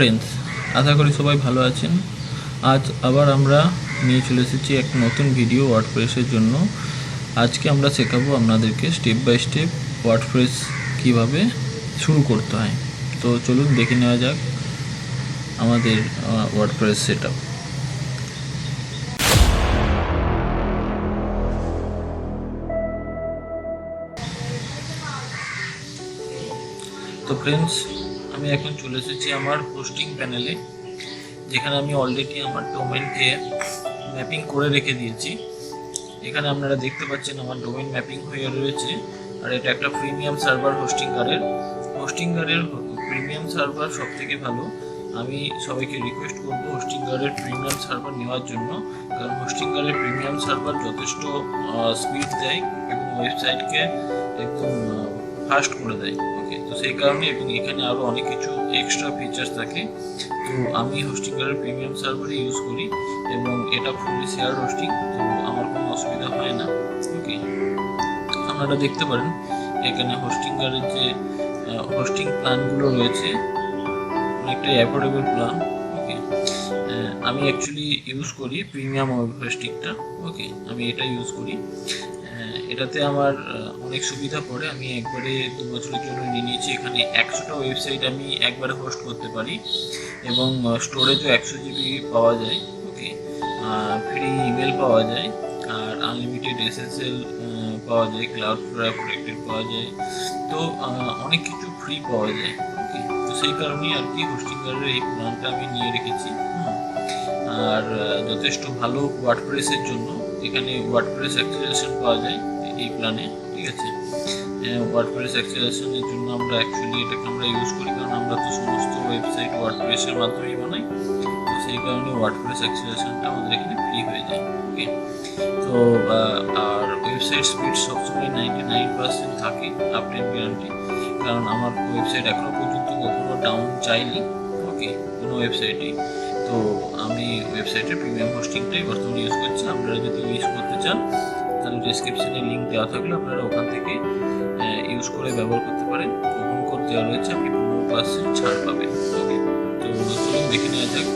Friends, আশা করি সবাই ভালো আছেন। আজ আবার আমরা নিয়ে চলে এসেছি এক নতুন ভিডিও ওয়ার্ডপ্রেসের জন্য। আজকে আমরা শেখাবো আপনাদেরকে স্টেপ বাই স্টেপ ওয়ার্ডপ্রেস কীভাবে শুরু করতে হয়। তো চলুন দেখে নেওয়া যাক আমাদের ওয়ার্ডপ্রেস সেটআপ। তো ফ্রেন্ডস, আমি এখন চলে এসেছি আমার হোস্টিং প্যানেলে, যেখানে আমি অলরেডি আমার ডোমেনকে ম্যাপিং করে রেখে দিয়েছি। এখানে আপনারা দেখতে পাচ্ছেন আমার ডোমেন ম্যাপিং হয়ে রয়েছে, আর এটা একটা প্রিমিয়াম সার্ভার হোস্টিংগারের প্রিমিয়াম সার্ভার সব থেকে ভালো। আমি সবাইকে রিকোয়েস্ট করবো হোস্টিংগারের প্রিমিয়াম সার্ভার নেওয়ার জন্য, কারণ হোস্টিংগারের প্রিমিয়াম সার্ভার যথেষ্ট স্পিড দেয় এবং ওয়েবসাইটকে একদম ফাস্ট করে দেয়। ওকে, তো সেই কারণে এবং এখানে আরও অনেক কিছু এক্সট্রা ফিচার্স থাকে। তো আমি হোস্টিংগারের প্রিমিয়াম সার্ভারই ইউজ করি এবং এটা ফুলি শেয়ার হোস্টিং, তো আমার কোনো অসুবিধা হয় না। ওকে, আপনারা দেখতে পারেন এখানে হোস্টিংগারের যে হোস্টিং প্ল্যানগুলো রয়েছে অনেকটাই অ্যাফোর্ডেবল প্ল্যান। ওকে, আমি অ্যাকচুয়ালি ইউজ করি প্রিমিয়াম হোস্টিংটা। ওকে, আমি এটা ইউজ করি। এটাতে আমার অনেক সুবিধা পড়ে। আমি একবারে 2 বছরের জন্য নিয়ে নিয়েছি। এখানে 100টা ওয়েবসাইট আমি একবারে হোস্ট করতে পারি এবং স্টোরেজও 100 GB পাওয়া যায়। ওকে, ফ্রি ইমেল পাওয়া যায়, আর আনলিমিটেড SSL পাওয়া যায়, ক্লাউডফ্লাওয়ার প্রোটেক্টেড পাওয়া যায়। তো অনেক কিছু ফ্রি পাওয়া যায়। ওকে, তো সেই কারণেই আর কি হোস্টিংগারের এই প্ল্যানটা আমি নিয়ে রেখেছি। আর যথেষ্ট ভালো ওয়ার্ডপ্রেসের জন্য এখানে ওয়ার্ডপ্রেস অ্যাক্সেলারেশন পাওয়া যায় এই প্ল্যানে। ঠিক আছে, ওয়ার্ডপ্রেস অ্যাক্সেলারেশনের জন্য আমরা অ্যাকচুয়ালি এটাকে আমরা ইউজ করি, কারণ আমরা তো সমস্ত ওয়েবসাইট ওয়ার্ডপ্রেসের মাধ্যমেই বানাই। তো সেই কারণে ওয়ার্ডপ্রেস অ্যাক্সেলারেশনটা আমাদের এখানে ফ্রি হয়ে যায়। ওকে, তো আর ওয়েবসাইট স্পিড সবসময় 99% থাকে, আপডেট গ্যারান্টি। কারণ আমার ওয়েবসাইট এখনও পর্যন্ত কখনো ডাউন চাইনি। ওকে, কোনো ওয়েবসাইটেই। তো আমি ওয়েবসাইটের প্রিমিয়াম হোস্টিংটাই বর্তমানে ইউজ করছি। আপনারা যদি ইউজ করতে চান তাহলে ডিসক্রিপশনে লিঙ্ক দেওয়া থাকলে আপনারা ওখান থেকে ইউজ করে ব্যবহার করতে পারেন। কুপন কোড দেওয়া রয়েছে, আপনি 15% ছাড় পাবেন। ওকে, তো চলুন দেখে নেওয়া যাক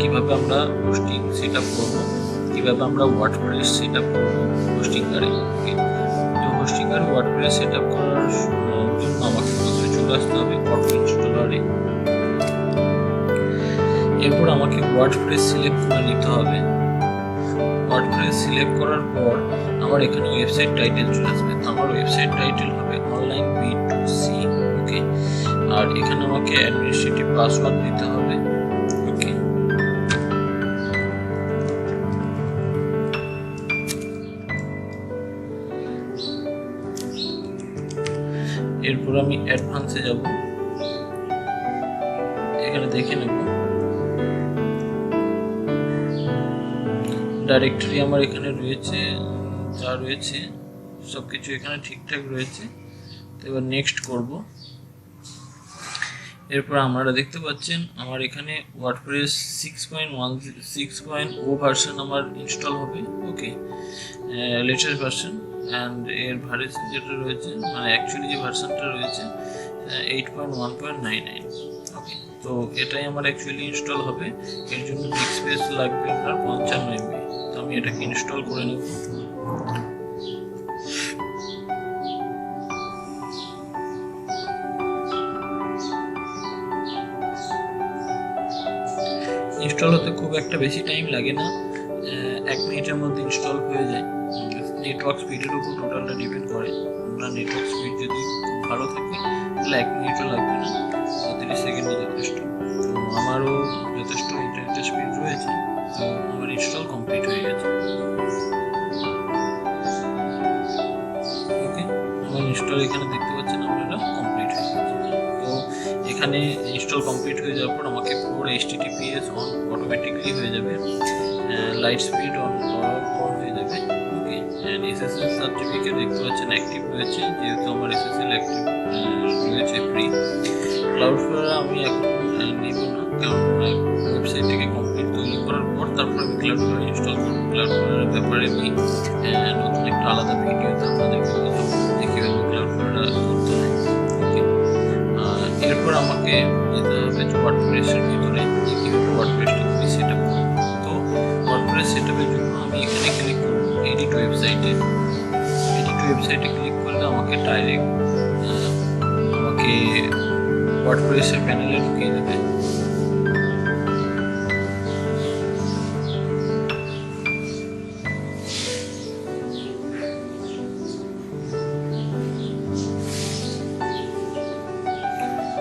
কীভাবে আমরা হোস্টিং সেট আপ করবো, কীভাবে আমরা ওয়ার্ডপ্রেস সেট আপ করবো হোস্টিংগারে। ওকে, তো হোস্টিংগারে ওয়ার্ডপ্রেস সেট আপ করার জন্য আমাকে প্রথমে চলে আসতে হবে অটো ইনস্টলারে। এরপর আমাকে ওয়ার্ডপ্রেস সিলেক্ট করে নিতে হবে। ওয়ার্ডপ্রেস সিলেক্ট করার পর আমার এখানে ওয়েবসাইট টাইটেল চলে আসবে। তো আমার ওয়েবসাইট টাইটেল হবে অনলাইন B2C। ওকে, আর এখানে আমাকে অ্যাডমিনিস্ট্রেটিভ পাসওয়ার্ড দিতে হবে। ওকে, এরপর আমি অ্যাডভান্সে যাব। এখানে দেখে নেব ডাইরেক্টরি আমার এখানে রয়েছে, যা রয়েছে সব কিছু এখানে ঠিকঠাক রয়েছে। তো এবার নেক্সট করব। এরপর আপনারা দেখতে পাচ্ছেন আমার এখানে ওয়ার্ডপ্রেস 6.0 ভার্সন আমার ইনস্টল হবে। ওকে, লেটেস্ট ভার্সন, অ্যান্ড এর ভার্সন যেটা রয়েছে মানে অ্যাকচুয়ালি যে ভার্সনটা রয়েছে 8.1.99। ওকে, তো এটাই আমার অ্যাকচুয়ালি ইনস্টল হবে। এর জন্য ডিস্ক স্পেস লাগবে আপনার 55 MB। তো আমি এটাকে ইনস্টল করে নেব। ইনস্টল হতে খুব একটা বেশি টাইম লাগে না, 1 মিনিটের মধ্যে ইনস্টল হয়ে যায়। নেটওয়ার্ক স্পিডের উপর টোটালটা ডিপেন্ড করে। আপনার নেটওয়ার্ক স্পিড যদি খুব ভালো থাকে তাহলে 1 মিনিটও লাগবে না, 30 সেকেন্ডে যথেষ্ট। তো আমারও যথেষ্ট ইন্টারনেটের স্পিড রয়েছে, তো আমার ইনস্টল কমপ্লিট হয়ে গেছে। ওকে, আমার ইনস্টল এখানে দেখতে পাচ্ছেন আপনারা কমপ্লিট হয়ে গেছে। তো এখানে ইনস্টল কমপ্লিট হয়ে যাওয়ার পর আমাকে পুরো HTTPS অন অটোমেটিকলি হয়ে যাবে, লাইট স্পিড অন হয়ে যাবে। ওকে, SSL সার্টিফিকেট দেখতে পাচ্ছেন অ্যাক্টিভ রয়েছে, যেহেতু আমার SSL অ্যাক্টিভ রয়েছে ফ্রি। ক্লাউডফ্লাওয়ার আমি এখন নেব না, কারণ ওয়েবসাইটটাকে কমপ্লিট তৈরি করার পর তারপর আমি ক্লাউডফ্লাওয়ার ইনস্টল করব। ক্লাউডফ্লাওয়ারের ব্যাপারে আমি নতুন একটা আলাদা ভিডিওতে আপনাদেরকে বোঝাবো যে কীভাবে ক্লাউডফ্লাওয়ার করতে হয়। ওকে, এরপর আমাকে যেতে হবে ওয়ার্ডপ্রেসের ভিতরে কীভাবে ওয়ার্ডপ্রেসটা তুমি সেট আপ করবো। তো ওয়ার্ডপ্রেস সেট আপের জন্য আমি এখানে ক্লিক করবো এডিট ওয়েবসাইটে ক্লিক করলে আমাকে ডাইরেক্ট আমাকে ওয়ার্ডপ্রেসের প্যানেলে ঢুকিয়ে দেবে।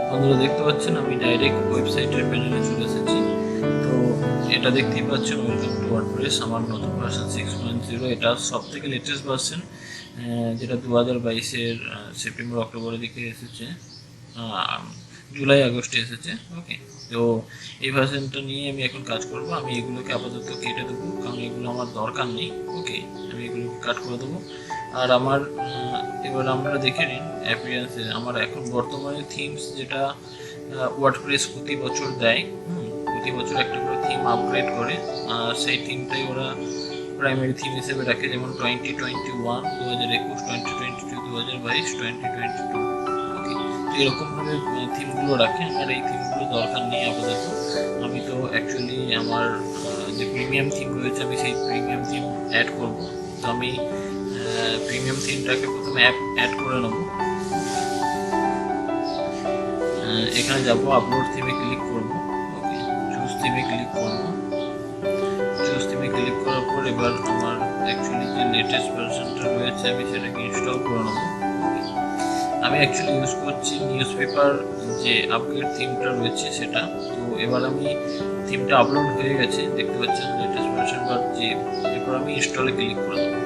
বন্ধুরা দেখতে পাচ্ছেন আমি ডাইরেক্ট ওয়েবসাইটের প্যানেলে চলে এসেছি। তো এটা দেখতেই পাচ্ছেন, ওয়েলকাম টু ওয়ার্ডপ্রেস। আমার নতুন ভার্সন 6.0, এটা সব থেকে লেটেস্ট ভার্সন, যেটা 2022-এর সেপ্টেম্বর অক্টোবরের দিকে এসেছে, জুলাই আগস্টে এসেছে। ওকে, তো এই ভার্সনটা নিয়ে আমি এখন কাজ করব। আমি এগুলোকে আপাতত কেটে দেবো, কারণ এগুলো আমার দরকার নেই। ওকে, আমি এগুলোকে কাট করে দেবো। আর আমার এবার আমরা দেখে নিন অ্যাপিয়ারেন্সে আমার এখন বর্তমানে থিমস যেটা ওয়ার্ডপ্রেস প্রতি বছর দেয়, প্রতি বছর একটা করে থিম আপগ্রেড করে, আর সেই থিমটাই ওরা প্রাইমারি থিম হিসেবে রাখে, যেমন 2021, 2021, 2022, 2022, 2022। ওকে, তো এরকমভাবে থিমগুলো রাখে। আমার এই থিমগুলো দরকার নেই আপাতত। আমি তো অ্যাকচুয়ালি আমার যে প্রিমিয়াম থিম রয়েছে আমি সেই প্রিমিয়াম থিম অ্যাড করব। তো আমি প্রিমিয়াম থিমটাকে প্রথমে অ্যাড করে নেব। এখানে যাব, আপলোড থিমে ক্লিক করব। ওকে, চুজ থিমে ক্লিক করব। চুজ থিমে ক্লিক করার পর এবার আমার অ্যাকচুয়ালি যে লেটেস্ট ভার্সনটা রয়েছে আমি সেটাকে ইনস্টল করে নেব। আমি অ্যাকচুয়ালি ইউজ করছি নিউজপেপার যে আপগ্রেড থিমটা রয়েছে সেটা। তো এবার আমি থিমটা আপলোড হয়ে গেছে, দেখতে পাচ্ছেন লেটেস্ট ভার্সন, বাট যে এরপর আমি ইনস্টলে ক্লিক করে দেবো।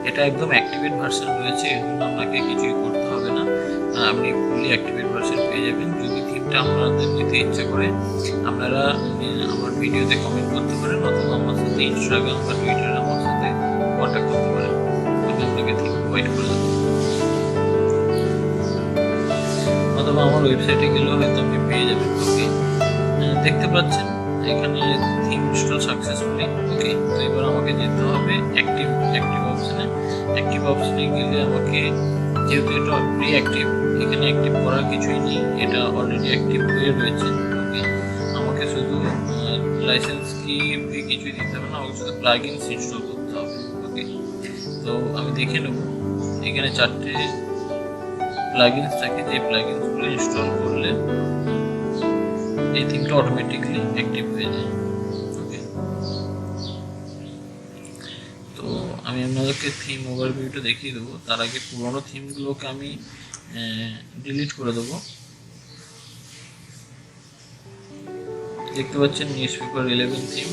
এটা একদম অ্যাক্টিভেট ভার্সন রয়েছে, এর জন্য আপনাকে কিছুই করতে হবে না, আপনি ফুলি অ্যাক্টিভেট ভার্সন পেয়ে যাবেন। যদি থিমটা আপনাদের নিতে ইচ্ছা করে আপনারা আমার ভিডিওতে কমেন্ট করতে পারেন, অথবা আমার সাথে ইনস্টাগ্রাম বা টুইটারে আমার সাথে কন্ট্যাক্ট করতে পারেন, আমি আপনাকে থিম প্রোভাইড করে দেবো। অথবা আমার ওয়েবসাইটে গেলেও হয়তো আপনি পেয়ে যাবেন। ওকে, দেখতে পাচ্ছেন এখানে থিম ইনস্টল সাকসেসফুলি। ওকে, তো এবার আমাকে যেতে হবে অ্যাক্টিভ অপশনে। অ্যাক্টিভ অপশনে গেলে আমাকে, যেহেতু এটা প্রি অ্যাক্টিভ, এখানে অ্যাক্টিভ করার কিছুই নেই, এটা অলরেডি অ্যাক্টিভ হয়ে রয়েছে। ওকে, আমাকে শুধু লাইসেন্স কি কিছুই দিতে হবে না, আমাকে শুধু প্লাগইনস ইনস্টল করতে হবে। ওকে, তো আমি দেখে নেব, এখানে 4টে প্লাগইনস থাকে, যে প্লাগইনসগুলো ইনস্টল করলে এই থিমটা অটোমেটিকলি অ্যাক্টিভ হয়ে যায়। ওকে, তো আমি আপনাদেরকে থিম ওভারভিউটা দেখিয়ে দেবো। তার আগে পুরোনো থিমগুলোকে আমি ডিলিট করে দেবো। দেখতে পাচ্ছেন নিউজপেপার 11 থিম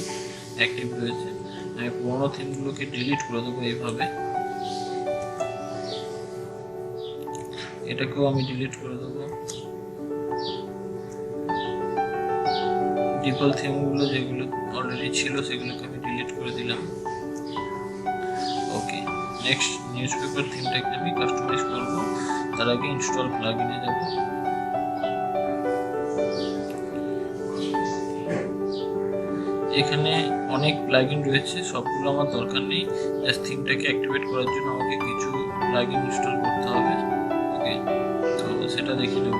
অ্যাক্টিভ রয়েছে। আমি পুরোনো থিমগুলোকে ডিলিট করে দেবো এইভাবে। এটাকেও আমি ডিলিট করে দেবো। ডিফল্ট থিমগুলো যেগুলো অলরেডি ছিল সেগুলোকে আমি ডিলিট করে দিলাম। ওকে, নেক্সট নিউজপেপার থিমটাকে আমি কাস্টমাইজ করব। তার আগে ইনস্টল প্লাগইনে যাব। এখানে অনেক প্লাগইন রয়েছে, সবগুলো আমার দরকার নেই। জাস্ট থিমটাকে অ্যাক্টিভেট করার জন্য আমাকে কিছু প্লাগইন ইনস্টল করতে হবে। ওকে, তো সেটা দেখে নেব।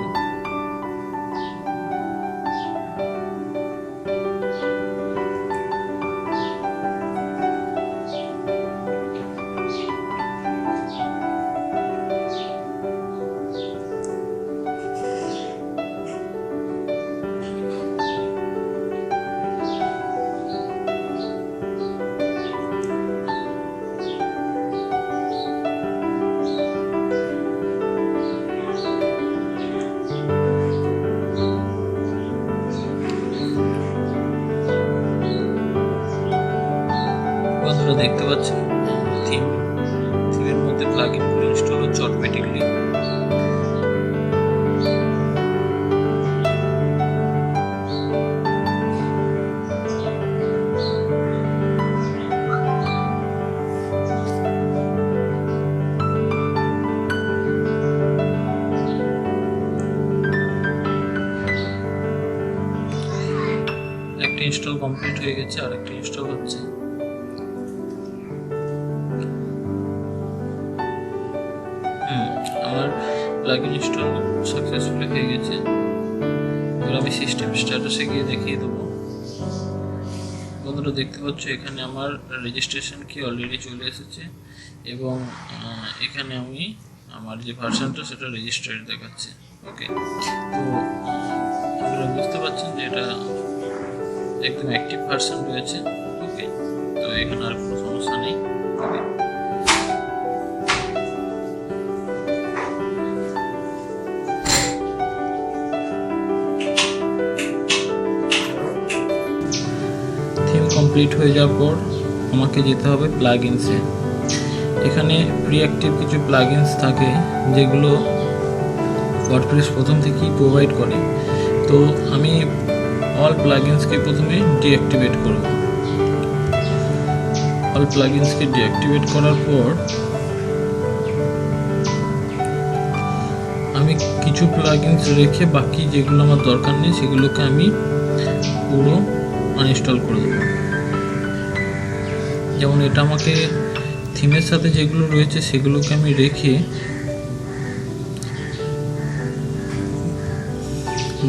বন্ধুরা দেখতে পাচ্ছেন থিমের মধ্যে প্লাগইনগুলো ইনস্টল হচ্ছে অটোমেটিকলি। একটা ইনস্টল কমপ্লিট হয়ে গেছে, আর একটা ইনস্টল হচ্ছে। আমার প্লাগইন ইনস্টল সাকসেসফুলি হয়ে গেছে। এবার আমি সিস্টেম স্ট্যাটাসে গিয়ে দেখিয়ে দেবো। বন্ধুরা দেখতে পাচ্ছ এখানে আমার রেজিস্ট্রেশন কি অলরেডি চলে এসেছে এবং এখানে আমি আমার যে ভার্সনটা সেটা রেজিস্টার্ড দেখাচ্ছে। ওকে, তো আপনারা বুঝতে পারছেন যে এটা একদম অ্যাক্টিভ ভার্সন রয়েছে। ওকে, তো এখানে আর কোনো সমস্যা নেই। ওকে, থিম কমপ্লিট হয়ে যাওয়ার পর আমাকে যেতে হবে প্লাগইনসে। এখানে প্রি অ্যাক্টিভ কিছু প্লাগইনস থাকে যেগুলো ওয়ার্ডপ্রেস প্রথম থেকেই প্রোভাইড করে। তো আমি অল প্লাগইনসকে প্রথমে ডিঅ্যাক্টিভেট করব। অল প্লাগইনসকে ডিঅ্যাক্টিভেট করার পর আমি কিছু প্লাগইনস রেখে বাকি যেগুলো আমার দরকার নেই সেগুলোকে আমি পুরো আনইনস্টল করে দেবো। যেমন এটা আমাকে থিমের সাথে যেগুলো রয়েছে সেগুলোকে আমি রেখে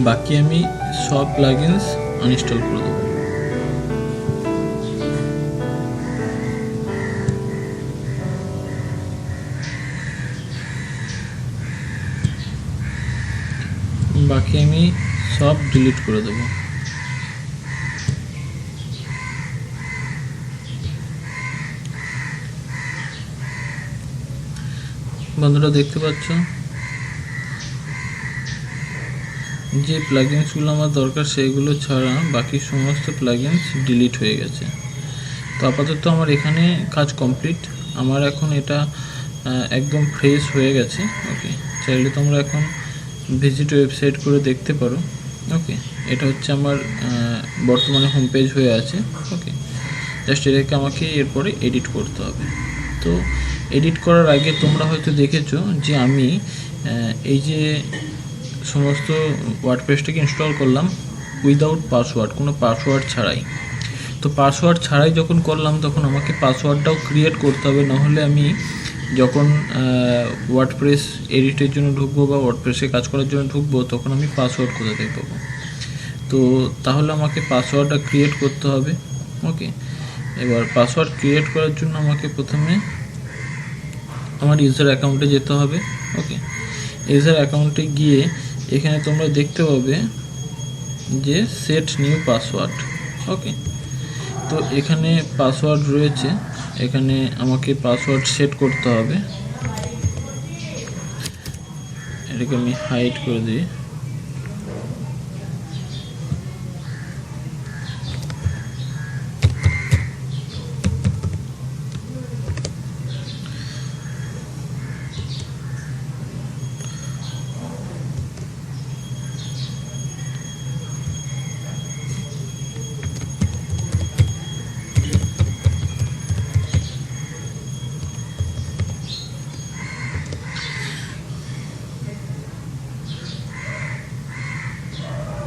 বাকি আমি সব প্লাগইনস আনইনস্টল করে দেবো। বাকি আমি সব ডিলিট করে দেবো। বন্ধুরা দেখতে পাচ্ছ যে প্লাগইনসগুলো আমার দরকার সেগুলো ছাড়া বাকি সমস্ত প্লাগইনস ডিলিট হয়ে গেছে। তো আপাতত আমার এখানে কাজ কমপ্লিট। আমার এখন এটা একদম ফ্রেশ হয়ে গেছে। ওকে, চাইলে তোমরা এখন ভিজিট ওয়েবসাইট করে দেখতে পারো। ওকে, এটা হচ্ছে আমার বর্তমানে হোম পেজ হয়ে আছে। ওকে, জাস্ট এটাকে আমাকে এরপরে এডিট করতে হবে। তো এডিট করার আগে তোমরা হয়তো দেখেছো যে আমি এই যে সমস্ত ওয়ার্ডপ্রেসটাকে ইনস্টল করলাম উইদাউট পাসওয়ার্ড, কোনো পাসওয়ার্ড ছাড়াই। তো পাসওয়ার্ড ছাড়াই যখন করলাম তখন আমাকে পাসওয়ার্ডটাও ক্রিয়েট করতে হবে, নাহলে আমি যখন ওয়ার্ডপ্রেস এডিটের জন্য ঢুকবো বা ওয়ার্ডপ্রেসে কাজ করার জন্য ঢুকবো তখন আমি পাসওয়ার্ড কোথা থেকে পাবো। তো তাহলে আমাকে পাসওয়ার্ডটা ক্রিয়েট করতে হবে। ওকে, এবার পাসওয়ার্ড ক্রিয়েট করার জন্য আমাকে প্রথমে আমার ইউজার অ্যাকাউন্টে যেতে হবে। ওকে, ইউজার অ্যাকাউন্টে গিয়ে এখানে তোমরা দেখতে পাবে যে সেট নিউ পাসওয়ার্ড। ওকে, তো এখানে পাসওয়ার্ড রয়েছে, এখানে আমাকে পাসওয়ার্ড সেট করতে হবে। এটাকে আমি হাইড করে দিই।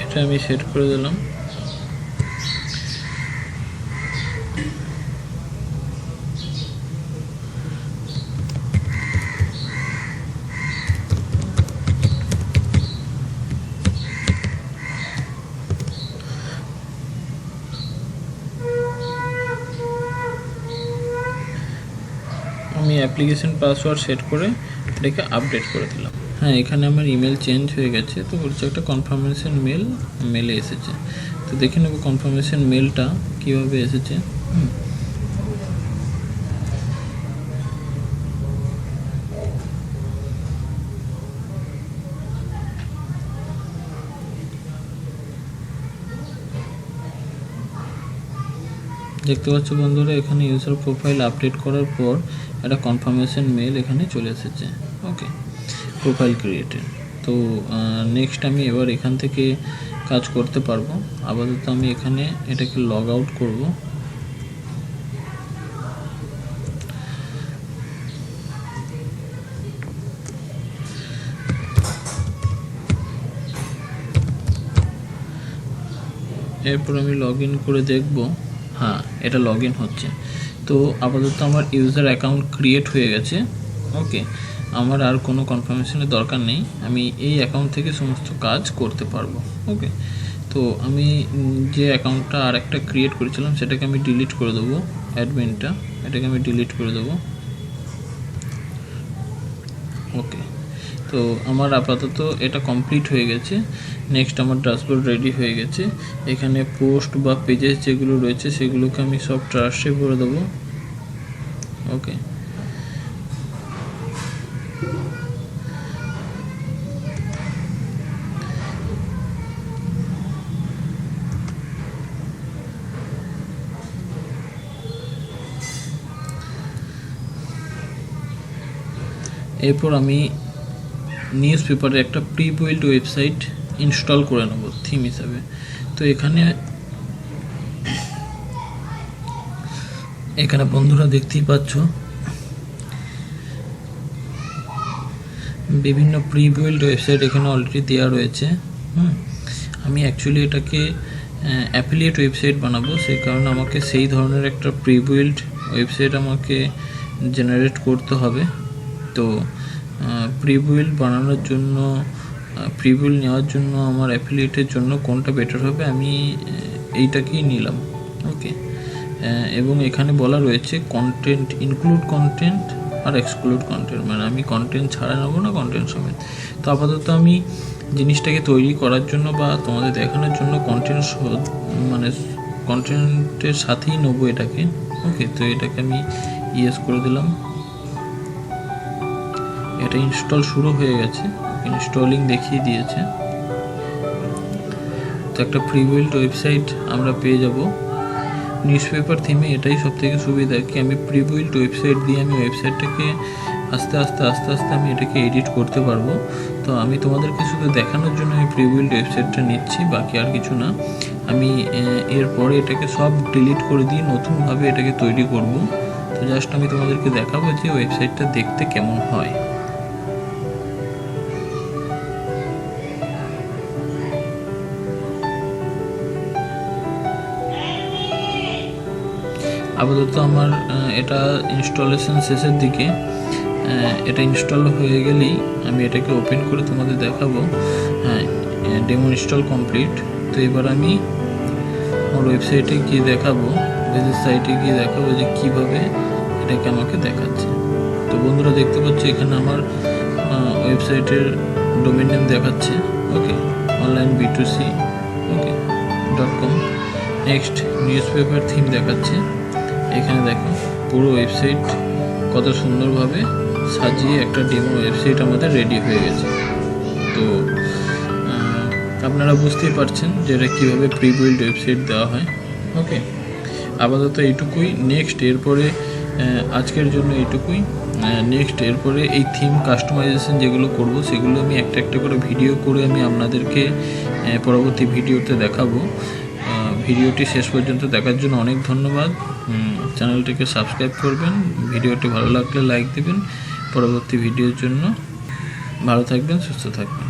এটা আমি সেট করে দিলাম। আমি অ্যাপ্লিকেশন পাসওয়ার্ড সেট করে এটাকে আপডেট করে দিলাম। হ্যাঁ, এখানে আমার ইমেল চেঞ্জ হয়ে গেছে। তো বলছে একটা কনফার্মেশন মেলে এসেছে। তো দেখে নেব কনফার্মেশন মেলটা কীভাবে এসেছে। দেখতে পাচ্ছ বন্ধুরা এখানে ইউজার প্রোফাইল আপডেট করার পর একটা কনফার্মেশন মেল এখানে চলে এসেছে। ওকে, প্রোফাইল ক্রিয়েটেড। তো নেক্সট আমি এবার এখান থেকে কাজ করতে পারবো। আপাতত আমি এখানে এটাকে লগ আউট করব। এরপর আমি লগ ইন করে দেখব। হ্যাঁ, এটা লগ ইন হচ্ছে। তো আপাতত আমার ইউজার অ্যাকাউন্ট ক্রিয়েট হয়ে গেছে। ওকে, আমার আর কোনো কনফার্মেশনের দরকার নেই, আমি এই অ্যাকাউন্ট থেকে সমস্ত কাজ করতে পারবো। ওকে, তো আমি যে অ্যাকাউন্টটা আর একটা ক্রিয়েট করেছিলাম সেটাকে আমি ডিলিট করে দেবো, অ্যাডমিনটা, এটাকে আমি ডিলিট করে দেবো। ওকে, তো আমার আপাতত এটা কমপ্লিট হয়ে গেছে। নেক্সট আমার ড্যাশবোর্ড রেডি হয়ে গেছে। এখানে পোস্ট বা পেজেস যেগুলো রয়েছে সেগুলোকে আমি সব ট্রাশে ভরে দেবো। ওকে, এরপর আমি নিউজ পেপারে একটা প্রি বিল্ড ওয়েবসাইট ইনস্টল করে নেব থিম হিসাবে। তো এখানে বন্ধুরা দেখতেই পাচ্ছ বিভিন্ন প্রি বিল্ড ওয়েবসাইট এখানে অলরেডি দেওয়া রয়েছে। আমি অ্যাকচুয়ালি এটাকে অ্যাফিলিয়েট ওয়েবসাইট বানাবো, সেই কারণে আমাকে সেই ধরনের একটা প্রি বিল্ড ওয়েবসাইট আমাকে জেনারেট করতে হবে। তো প্রি বিল্ড বানানোর জন্য, প্রি বিল্ড নেওয়ার জন্য আমার অ্যাফিলিয়েটের জন্য কোনটা বেটার হবে, আমি এইটাকেই নিলাম। ওকে, এবং এখানে বলা রয়েছে কন্টেন্ট, ইনক্লুড কন্টেন্ট আর এক্সক্লুড কন্টেন্ট, মানে আমি কন্টেন্ট ছাড়া নেবো না কন্টেন্ট সমেত। তো আপাতত আমি জিনিসটাকে তৈরি করার জন্য বা তোমাদের দেখানোর জন্য মানে কন্টেন্টের সাথেই নেবো এটাকে। ওকে, তো এটাকে আমি ইয়েস করে দিলাম। এটা ইনস্টল শুরু হয়ে গেছে, ইনস্টলিং দেখিয়ে দিয়েছে। তো একটা প্রি বিল্ড ওয়েবসাইট আমরা পেয়ে যাব। নিউজ পেপার থিমে এটাই সবথেকে সুবিধা কি আমি প্রি বিল্ড ওয়েবসাইট দিয়ে আমি ওয়েবসাইটটাকে আস্তে আস্তে আমি এটাকে এডিট করতে পারবো। তো আমি তোমাদেরকে শুধু দেখানোর জন্য আমি প্রি বিল্ড ওয়েবসাইটটা নিচ্ছি, বাকি আর কিছু না। আমি এরপরে এটাকে সব ডিলিট করে দিয়ে নতুনভাবে এটাকে তৈরি করব। তো জাস্ট আমি তোমাদেরকে দেখাবো যে ওয়েবসাইটটা দেখতে কেমন হয়। আপাতত আমার এটা ইনস্টলেশন শেষের দিকে। এটা ইনস্টল হয়ে গেলেই আমি এটাকে ওপেন করে তোমাদের দেখাবো। Demo install complete. তো এবার আমি আমার ওয়েবসাইটে গিয়ে দেখাবো, বেসিস সাইটে গিয়ে দেখাবো যে কীভাবে এটাকে আমাকে দেখাচ্ছে। তো বন্ধুরা দেখতে পাচ্ছ এখানে আমার ওয়েবসাইটের ডোমেন নেম দেখাচ্ছে। ওকে, অনলাইন B2C ওকে .com। Next news paper theme দেখাচ্ছে। এখানে দেখো পুরো ওয়েবসাইট কত সুন্দরভাবে সাজিয়ে একটা ডেমো ওয়েবসাইট আমাদের রেডি হয়ে গেছে। তো আপনারা বুঝতেই পারছেন যে এটা কীভাবে প্রি বিল্ড ওয়েবসাইট দেওয়া হয়। ওকে, আপাতত এইটুকুই। নেক্সট এরপরে আজকের জন্য এইটুকুই। নেক্সট এরপরে এই থিম কাস্টমাইজেশন যেগুলো করব সেগুলো আমি একটা একটা করে ভিডিও করে আমি আপনাদেরকে পরবর্তী ভিডিওতে দেখাবো। ভিডিওটি শেষ পর্যন্ত দেখার জন্য অনেক ধন্যবাদ। চ্যানেলটিকে সাবস্ক্রাইব করবেন, ভিডিওটি ভালো লাগলে লাইক দেবেন। পরবর্তী ভিডিওর জন্য ভালো থাকবেন, সুস্থ থাকবেন।